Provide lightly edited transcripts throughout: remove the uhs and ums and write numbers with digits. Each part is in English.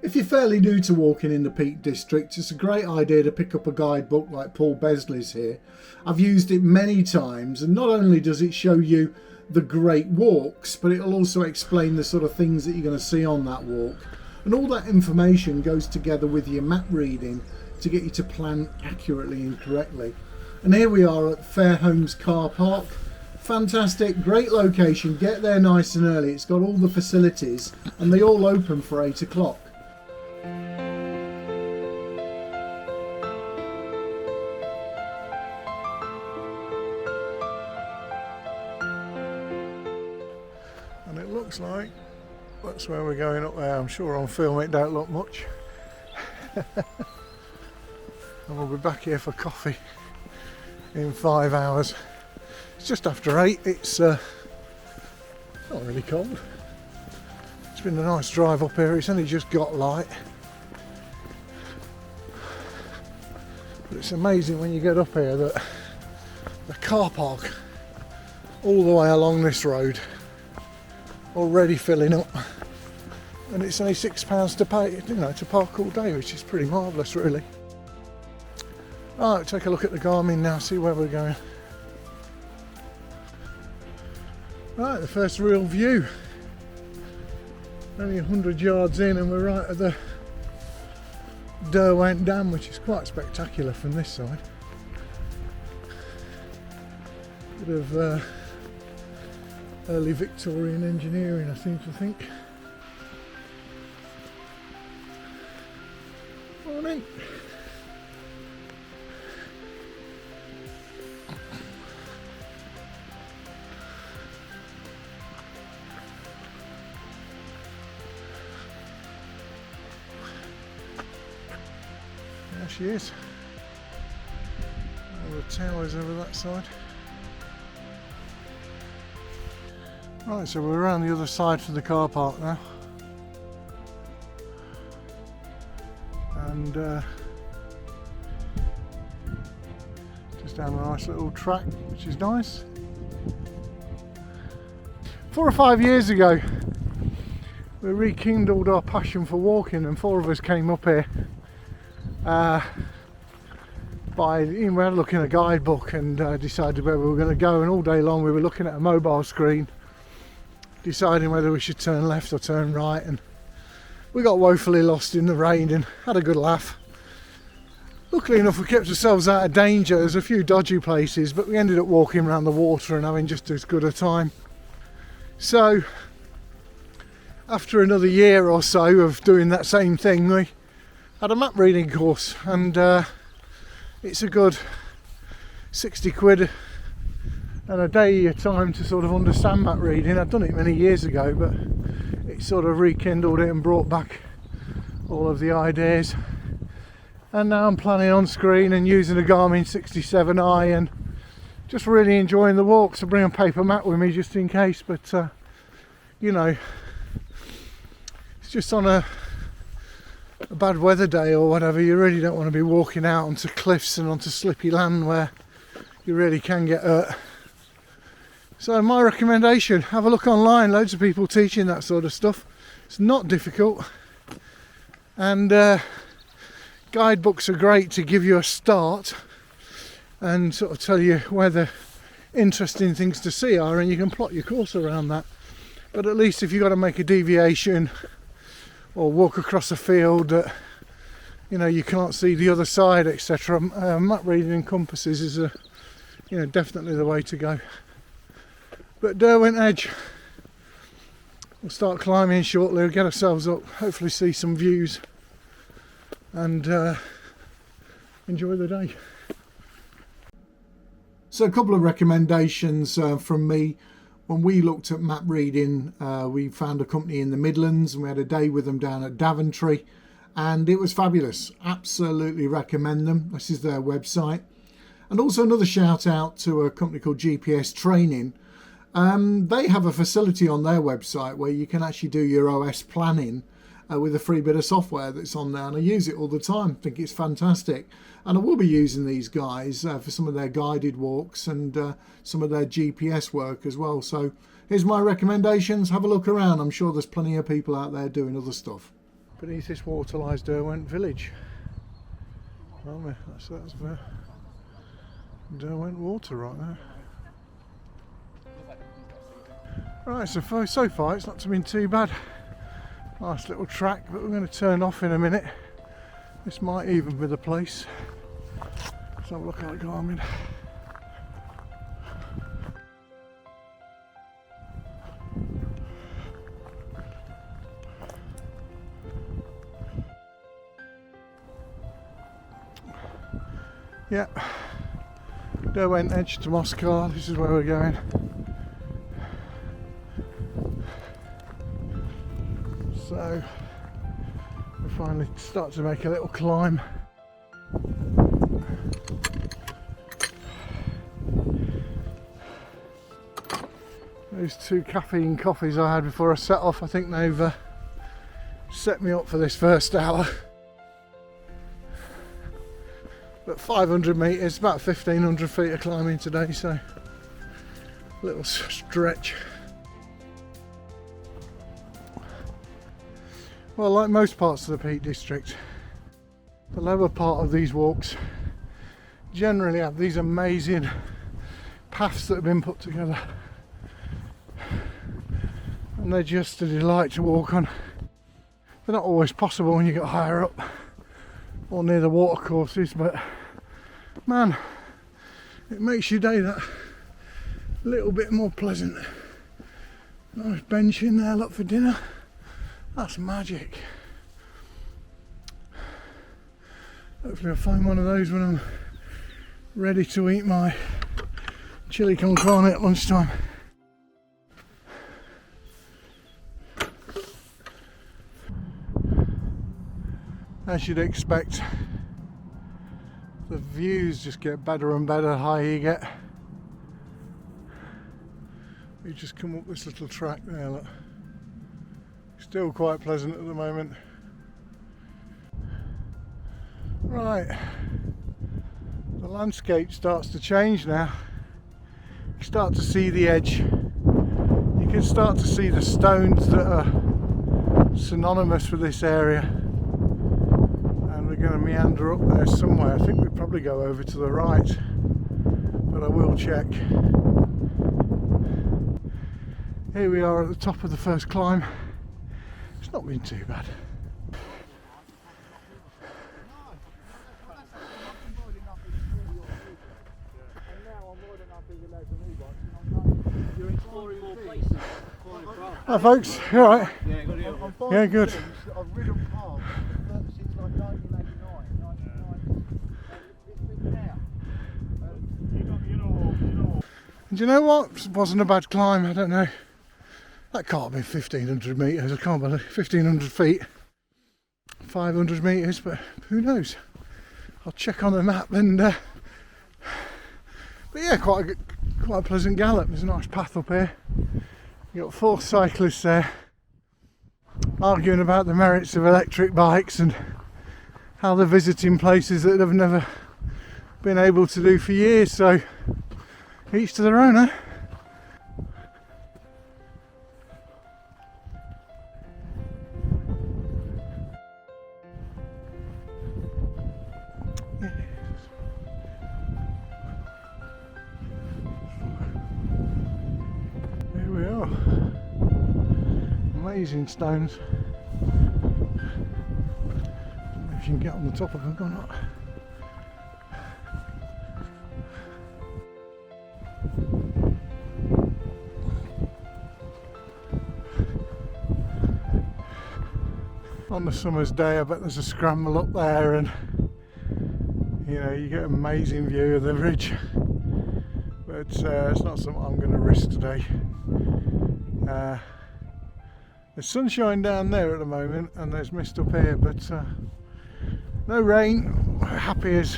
If you're fairly new to walking in the Peak District, it's a great idea to pick up a guidebook like Paul Besley's here. I've used it many times, and not only does it show you the great walks, but it'll also explain the sort of things that you're going to see on that walk. And all that information goes together with your map reading to get you to plan accurately and correctly. And here we are at Fairholmes Car Park. Fantastic, great location. Get there nice and early. It's got all the facilities and they all open for 8 o'clock. And it looks like that's where we're going up there. I'm sure on film it don't look much. And we'll be back here for coffee in 5 hours. It's just after 8. It's not really cold. It's been a nice drive up here. It's only just got light. But it's amazing when you get up here that the car park all the way along this road already filling up, and it's only £6 to pay, to park all day, which is pretty marvellous really. Right, take a look at the Garmin now, see where we're going. Right, the first real view. Only 100 yards in and we're right at the Derwent Dam, which is quite spectacular from this side. Bit of early Victorian engineering, I seem to think. Morning. There she is. All the towers over that side. Right, so we're around the other side from the car park now. And just down a nice little track, which is nice. 4 or 5 years ago, we rekindled our passion for walking, and 4 of us came up here. We had a look in a guidebook and decided where we were going to go, and all day long we were looking at a mobile screen deciding whether we should turn left or turn right, and we got woefully lost in the rain and had a good laugh. Luckily enough we kept ourselves out of danger. There's a few dodgy places, but we ended up walking around the water and having just as good a time. So after another year or so of doing that same thing, we had a map reading course, and it's a good 60 quid and a day of your time to sort of understand map reading. I'd done it many years ago, but it sort of rekindled it and brought back all of the ideas. And now I'm planning on screen and using a Garmin 67i and just really enjoying the walks. I bring a paper map with me just in case, but it's just on a bad weather day or whatever, you really don't want to be walking out onto cliffs and onto slippy land where you really can get hurt. So my recommendation, have a look online. Loads of people teaching that sort of stuff. It's not difficult, and guidebooks are great to give you a start and sort of tell you where the interesting things to see are, and you can plot your course around that. But at least if you've got to make a deviation or walk across a field that you can't see the other side, etc., map reading and compasses is definitely the way to go. But Derwent Edge, we'll start climbing shortly. We'll get ourselves up, hopefully see some views, and enjoy the day. So a couple of recommendations from me. When we looked at map reading, we found a company in the Midlands and we had a day with them down at Daventry, and it was fabulous. Absolutely recommend them. This is their website. And also another shout out to a company called GPS Training. They have a facility on their website where you can actually do your OS planning with a free bit of software that's on there, and I use it all the time. I think it's fantastic, and I will be using these guys for some of their guided walks and some of their GPS work as well. So here's my recommendations. Have a look around. I'm sure there's plenty of people out there doing other stuff. Beneath this water lies Derwent village. Well, that's the Derwent water right there. Right, so far it's not been too bad. Nice little track, but we're going to turn off in a minute. This might even be the place. Let's have a look at the Garmin. Yeah, Derwent Edge to Moscow, this is where we're going. So we finally start to make a little climb. Those 2 caffeine coffees I had before I set off, I think they've set me up for this first hour. But 500 metres, about 1500 feet of climbing today, so a little stretch. Well, like most parts of the Peak District, the lower part of these walks generally have these amazing paths that have been put together, and they're just a delight to walk on. They're not always possible when you get higher up or near the water courses, but man, it makes your day that little bit more pleasant. Nice bench in there, look for dinner. That's magic. Hopefully I'll find one of those when I'm ready to eat my chili con carne at lunchtime. As you'd expect, the views just get better and better the higher you get. We just come up this little track there, look. Still quite pleasant at the moment. Right, the landscape starts to change now. You start to see the edge. You can start to see the stones that are synonymous with this area. And we're going to meander up there somewhere. I think we'll probably go over to the right, but I will check. Here we are at the top of the first climb. It's not been too bad. Hi folks, you alright? Yeah, good. Yeah, good. I've ridden past since like 1989. And do you know what? It wasn't a bad climb, I don't know. That can't have been 1500 metres, I can't believe 1500 feet. 500 metres, but who knows? I'll check on the map and but yeah, quite a pleasant gallop. There's a nice path up here. You've got 4 cyclists there arguing about the merits of electric bikes and how they're visiting places that they've never been able to do for years, so each to their own, eh? Amazing stones. Don't know if you can get on the top of them or not. On the summer's day, I bet there's a scramble up there, and you know, you get an amazing view of the ridge. But it's not something I'm going to risk today. There's sunshine down there at the moment and there's mist up here, but no rain. Happy as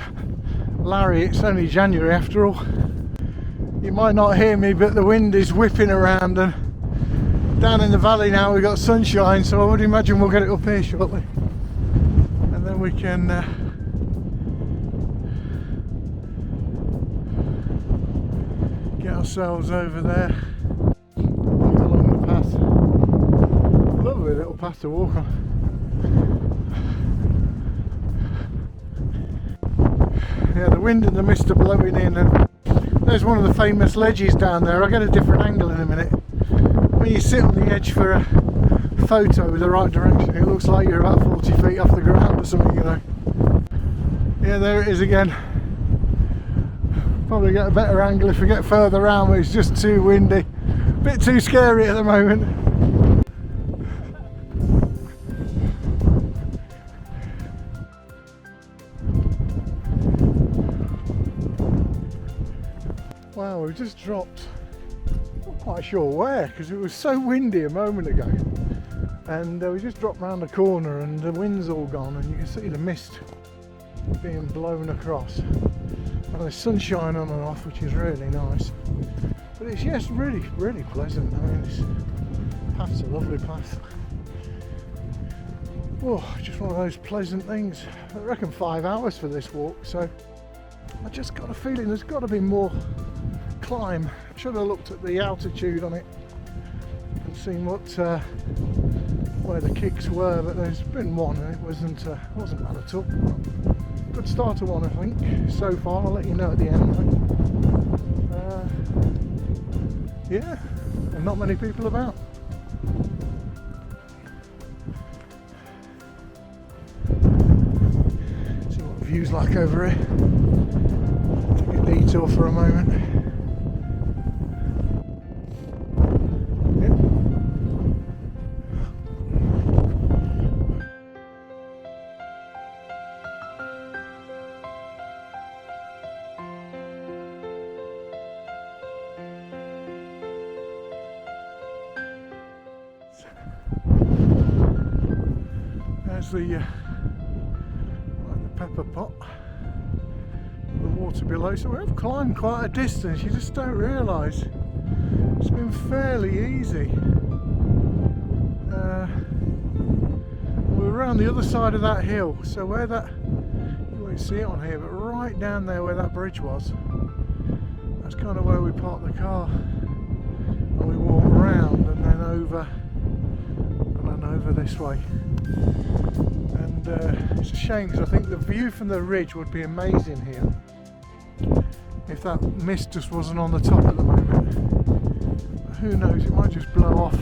Larry, it's only January after all. You might not hear me, but the wind is whipping around, and down in the valley now we've got sunshine, so I would imagine we'll get it up here shortly. And then we can get ourselves over there along the path. Lovely little path to walk on. wind and the mist are blowing in, and there's one of the famous ledges down there. I'll get a different angle in a minute. When you sit on the edge for a photo with the right direction, it looks like you're about 40 feet off the ground or something, you know. Yeah, there it is again. Probably get a better angle if we get further around, but it's just too windy. Bit too scary at the moment. Wow, we've just dropped, not quite sure where, because it was so windy a moment ago. And we just dropped round the corner and the wind's all gone, and you can see the mist being blown across. And there's sunshine on and off, which is really nice. But it's just really, really pleasant. I mean, this path's a lovely path. Oh, just one of those pleasant things. I reckon 5 hours for this walk, so I just got a feeling there's got to be more climb. I should have looked at the altitude on it and seen what where the kicks were, but there's been one and it wasn't bad at all. Good starter one, I think, so far. I'll let you know at the end. Yeah, and not many people about. See what the view's like over here. Take a detour for a moment. There's the pepper pot, the water below. So we've climbed quite a distance, you just don't realise. It's been fairly easy. We're around the other side of that hill, so where that, you won't see it on here, but right down there where that bridge was, that's kind of where we parked the car, and we walk around and then over this way. And it's a shame, because I think the view from the ridge would be amazing here if that mist just wasn't on the top at the moment. But who knows, it might just blow off.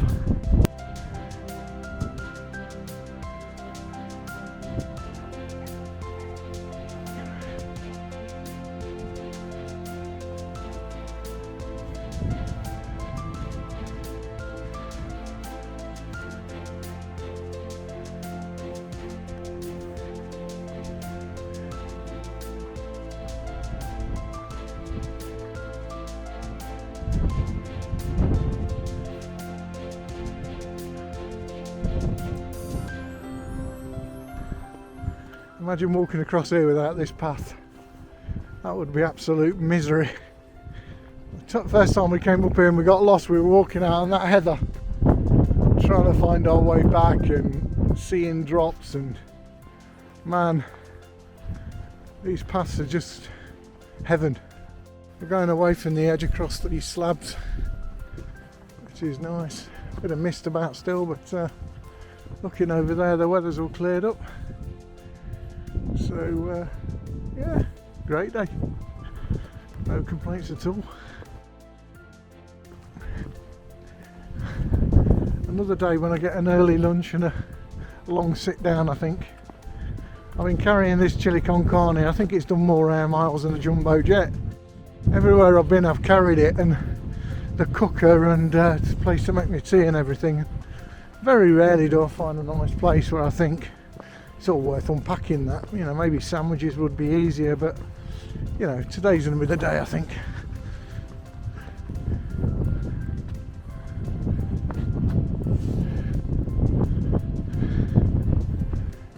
Imagine walking across here without this path. That would be absolute misery. The first time we came up here and we got lost, we were walking out on that heather, trying to find our way back and seeing drops, and man, these paths are just heaven. We're going away from the edge across these slabs, which is nice. Bit of mist about still, but looking over there, the weather's all cleared up. So yeah, great day. No complaints at all. Another day when I get an early lunch and a long sit down, I think. I've been carrying this chili con carne. I think it's done more air miles than a jumbo jet. Everywhere I've been I've carried it, and the cooker and the place to make me tea and everything. Very rarely do I find a nice place where I think it's all worth unpacking that. You know, maybe sandwiches would be easier, but you know, today's going to be the day, I think.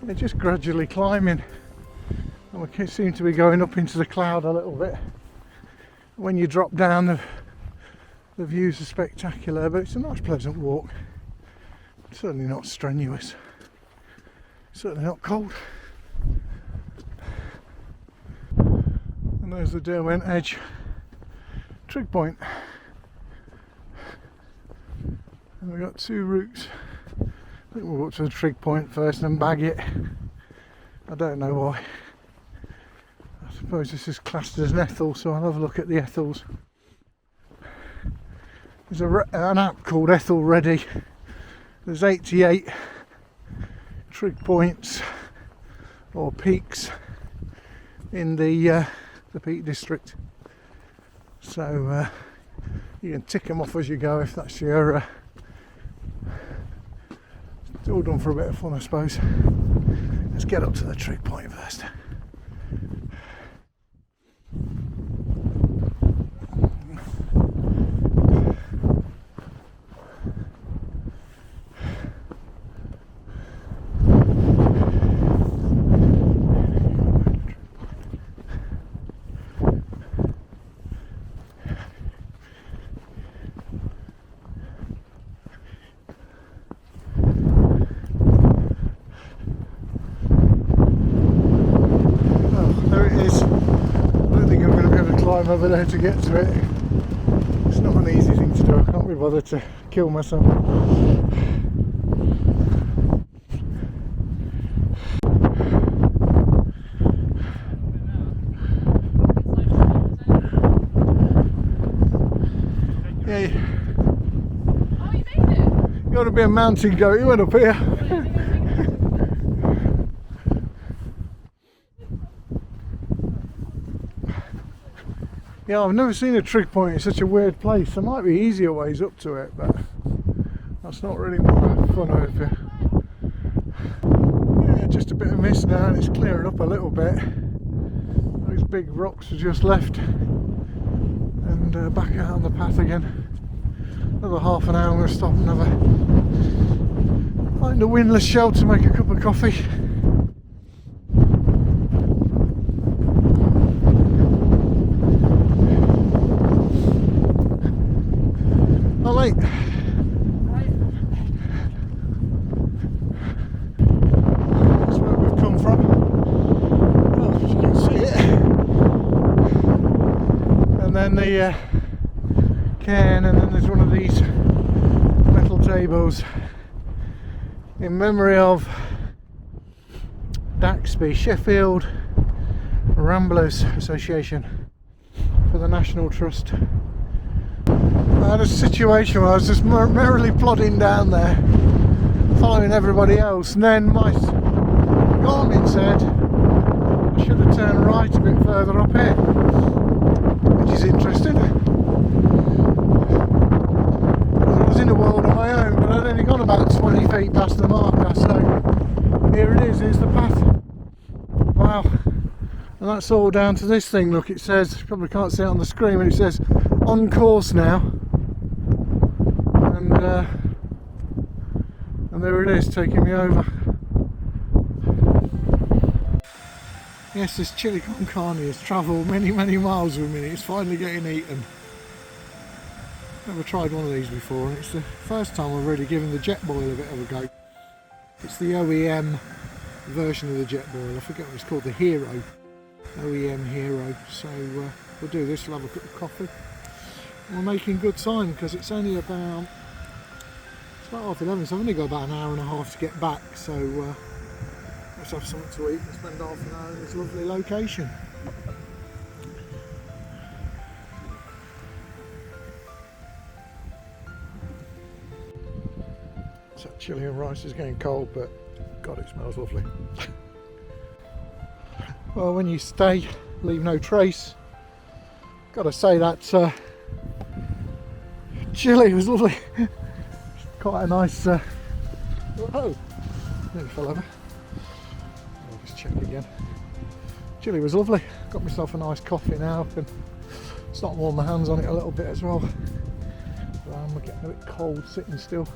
They're just gradually climbing, and we seem to be going up into the cloud a little bit. When you drop down, the views are spectacular, but it's a nice pleasant walk. Certainly not strenuous. Certainly not cold. And there's the Derwent Edge trig point. And we've got two routes. I think we'll go up to the trig point first and bag it. I don't know why. suppose this is classed as an Ethel, so I'll have a look at the Ethels. There's an app called Ethel Ready. There's 88 trig points or peaks in the Peak District. So you can tick them off as you go if that's your... it's all done for a bit of fun, I suppose. Let's get up to the trig point first. Over there to get to it. It's not an easy thing to do. I can't be bothered to kill myself. Yeah. Oh, you made it. You got to be a mountain goat. You went up here. Yeah, I've never seen a trig point in such a weird place. There might be easier ways up to it, but that's not really my fun over here. Yeah, just a bit of mist now and it's clearing up a little bit. Those big rocks are just left and back out on the path again. Another half an hour, I'm going to stop and have a find a windless shelter, make a cup of coffee. Late. That's where we've come from. Oh, you can see it. And then the cairn, and then there's one of these metal tables in memory of Daxby, Sheffield Ramblers Association for the National Trust. I had a situation where I was just merrily plodding down there, following everybody else, and then my Garmin said I should have turned right a bit further up here, which is interesting. I was in a world of my own, but I'd only gone about 20 feet past the marker, so here it is, here's the path. Wow. And that's all down to this thing. Look, it says, probably can't see it on the screen, but it says on course now. And there it is, taking me over. Yes, this chili con carne has travelled many miles with me. It's finally getting eaten. Never tried one of these before, and it's the first time I've really given the jet boil a bit of a go. It's the OEM version of the jet boil. I forget what it's called, the Hero. OEM Hero. So we'll do this, we'll have a cup of coffee. We're making good time because it's only about, it's about 11:30, so I've only got about an hour and a half to get back, so let's have something to eat and spend half an hour in this lovely location. So chili and rice is getting cold, but God, it smells lovely. Well, when you stay, leave no trace. Gotta say that chili was lovely. Quite a nice oh, nearly fell over. I'll just check again. Chili was lovely. Got myself a nice coffee now. Can start to warm my hands on it a little bit as well. We're getting a bit cold sitting still.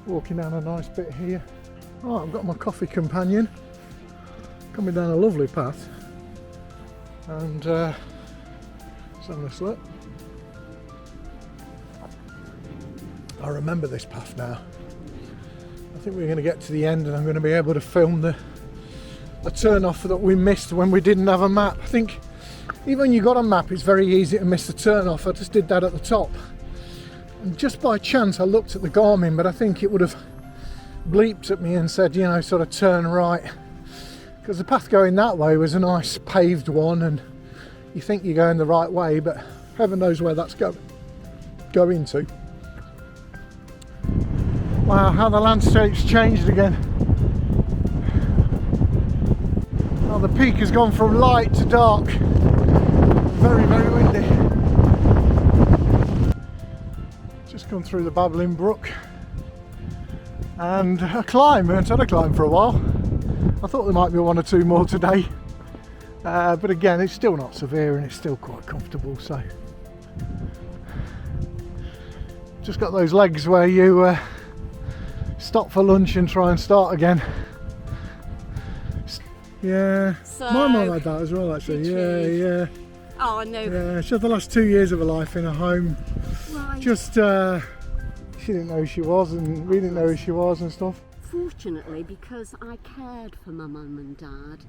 Walking down a nice bit here. Right, I've got my coffee companion coming down a lovely path, and let's have a look. I remember this path now. I think we're going to get to the end and I'm going to be able to film the turn off that we missed when we didn't have a map. I think even when you got a map, it's very easy to miss the turn off. I just did that at the top, and just by chance I looked at the Garmin, but I think it would have bleeped at me and said, you know, sort of turn right, because the path going that way was a nice paved one, and you think you're going the right way, but heaven knows where that's going to. Wow, how the landscape's changed again. Now the peak has gone from light to dark. Very, very windy. Just gone through the babbling brook. And a climb. We haven't had a climb for a while. I thought there might be one or two more today. But again, it's still not severe and it's still quite comfortable, so. Just got those legs where you stop for lunch and try and start again. Yeah, So, my mum had that as well actually. Yeah. Oh, I know. Yeah, she had the last 2 years of her life in a home. Right. Just, she didn't know who she was and we didn't know who she was and stuff. Fortunately, because I cared for my mum and dad,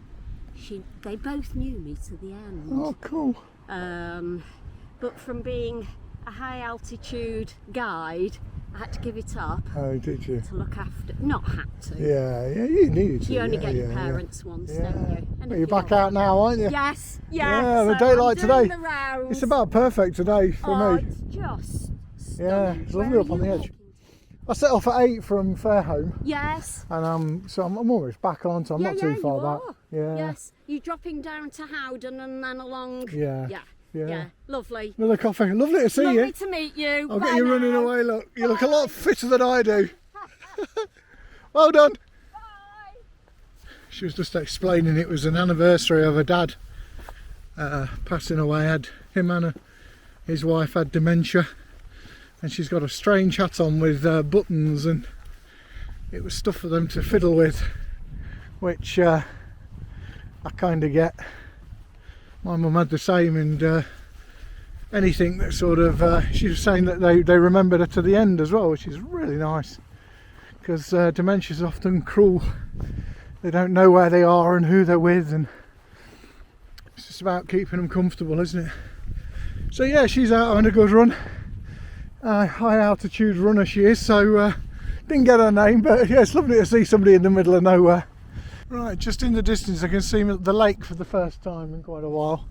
they both knew me to the end. Oh, cool. But from being a high altitude guide, I had to give it up Oh, did you? to look after. Not had to. Yeah, you needed to. You only yeah, get your yeah, parents once, Yeah. don't you? And Well, if you're back don't- out now, aren't you? Yes, Yeah, the so daylight I'm doing today. the rounds. It's about perfect today for Oh, me. it's just Yeah, stunning. it's Where lovely are up on you the edge. walking? I set off at 8 from Fairholmes, Yes. and so I'm almost back on, so I'm not too far you back. are. Yeah. Yes. You dropping down to Howden and then along. Yeah. Yeah. Lovely. Another coffee. Lovely to see Lovely you. to meet you. I'll Bye get you running now. away. Look, you look a lot fitter than I do. Well done. Bye. She was just explaining it was an anniversary of her dad passing away. Him and his wife had dementia, and she's got a strange hat on with buttons, and it was stuff for them to fiddle with, which I kind of get. My mum had the same, and anything that sort of she was saying that they remembered her to the end as well, which is really nice, because dementia is often cruel. They don't know where they are and who they're with, and it's just about keeping them comfortable, isn't it? So yeah, she's out on a good run. High altitude runner she is, so didn't get her name, but yeah, it's lovely to see somebody in the middle of nowhere. Right, just in the distance I can see the lake for the first time in quite a while.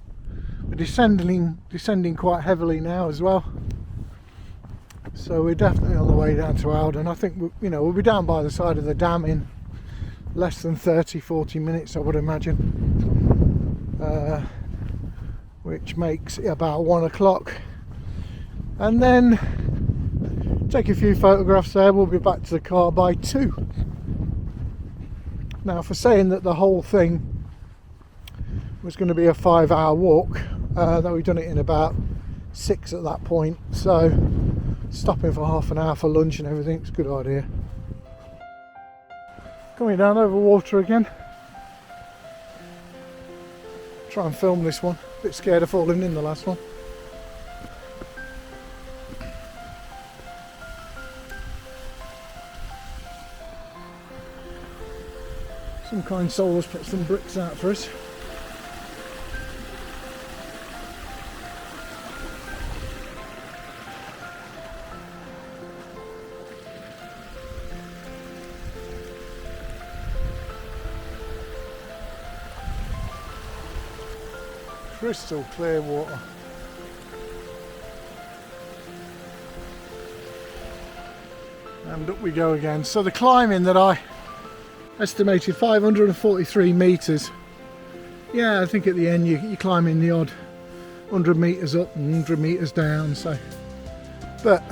We're descending quite heavily now as well. So we're definitely on the way down to Howden. I think we'll be down by the side of the dam in less than 30-40 minutes, I would imagine. Which makes it about 1 o'clock. And then take a few photographs there. We'll be back to the car by 2. Now, for saying that the whole thing was going to be a 5-hour walk, though we've done it in about 6 at that point, so stopping for half an hour for lunch and everything's a good idea. Coming down over water again. Try and film this one. A bit scared of falling in the last one. Some kind soul has put some bricks out for us. Crystal clear water. And up we go again. So the climbing that I estimated 543 metres. Yeah, I think at the end you're climbing the odd 100 metres up and 100 metres down. So, but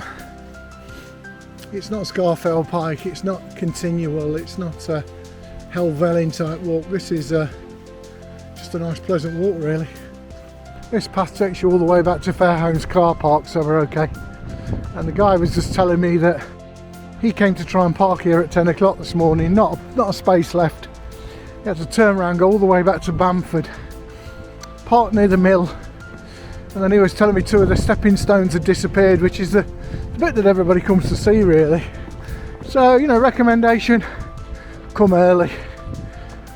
it's not Scarfell Pike, it's not continual, it's not a Helvellyn type walk. This is just a nice pleasant walk really. This path takes you all the way back to Fairholmes Car Park, so we're okay. And the guy was just telling me that he came to try and park here at 10 o'clock this morning, not a space left. He had to turn around, go all the way back to Bamford, park near the mill, and then he was telling me 2 of the stepping stones had disappeared, which is the bit that everybody comes to see really. So, recommendation, come early,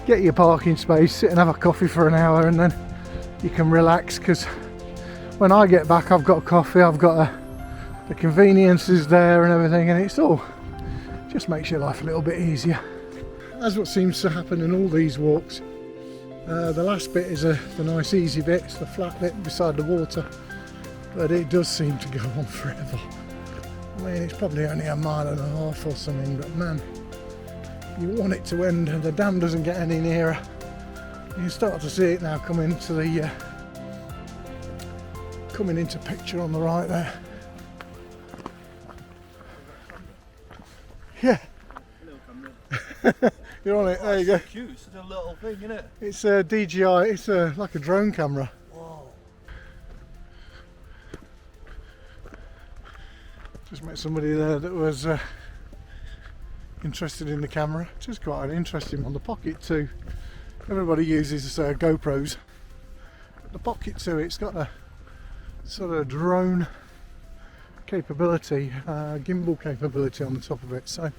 get your parking space, sit and have a coffee for an hour, and then you can relax, because when I get back I've got coffee, I've got the conveniences there and everything, and it's all just makes your life a little bit easier. That's what seems to happen in all these walks. The last bit is the nice easy bit, it's the flat bit beside the water, but it does seem to go on forever. I mean, it's probably only a mile and a half or something, but man, you want it to end and the dam doesn't get any nearer. You can start to see it now coming into picture on the right there. Yeah. You're on it, there you go. So cute, it's such a little thing, isn't it? It's a DJI, it's like a drone camera. Wow. Just met somebody there that was interested in the camera. Just quite an interesting one. The Pocket 2. Everybody uses GoPros. The Pocket 2, it's got a sort of drone capability, gimbal capability on the top of it. So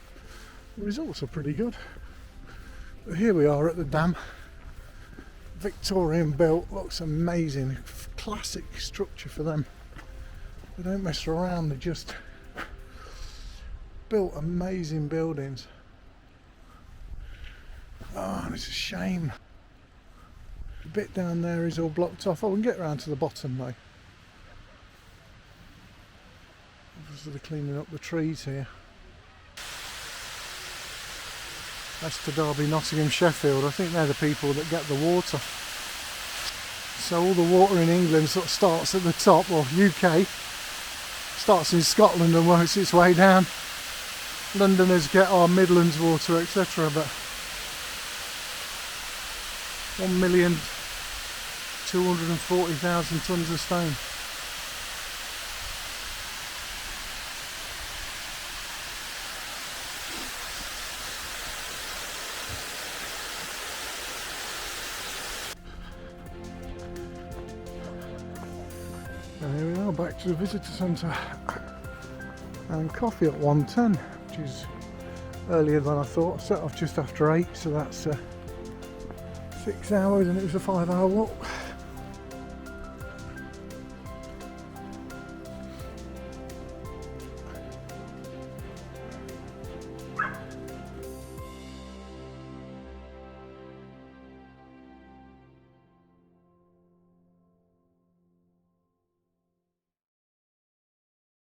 the results are pretty good. But here we are at the dam. Victorian built, looks amazing. Classic structure for them. They don't mess around, they just built amazing buildings. Oh, and it's a shame. The bit down there is all blocked off. Oh, we can get round to the bottom though. Obviously they're cleaning up the trees here. Leicester, Derby, Nottingham, Sheffield. I think they're the people that get the water. So all the water in England sort of starts at the top, or UK, starts in Scotland and works its way down. Londoners get our Midlands water, etc. But 1,240,000 tonnes of stone. And here we are, back to the visitor centre. And coffee at 1:10, which is earlier than I thought. Set off just after 8, so that's 6 hours, and it was a 5-hour walk.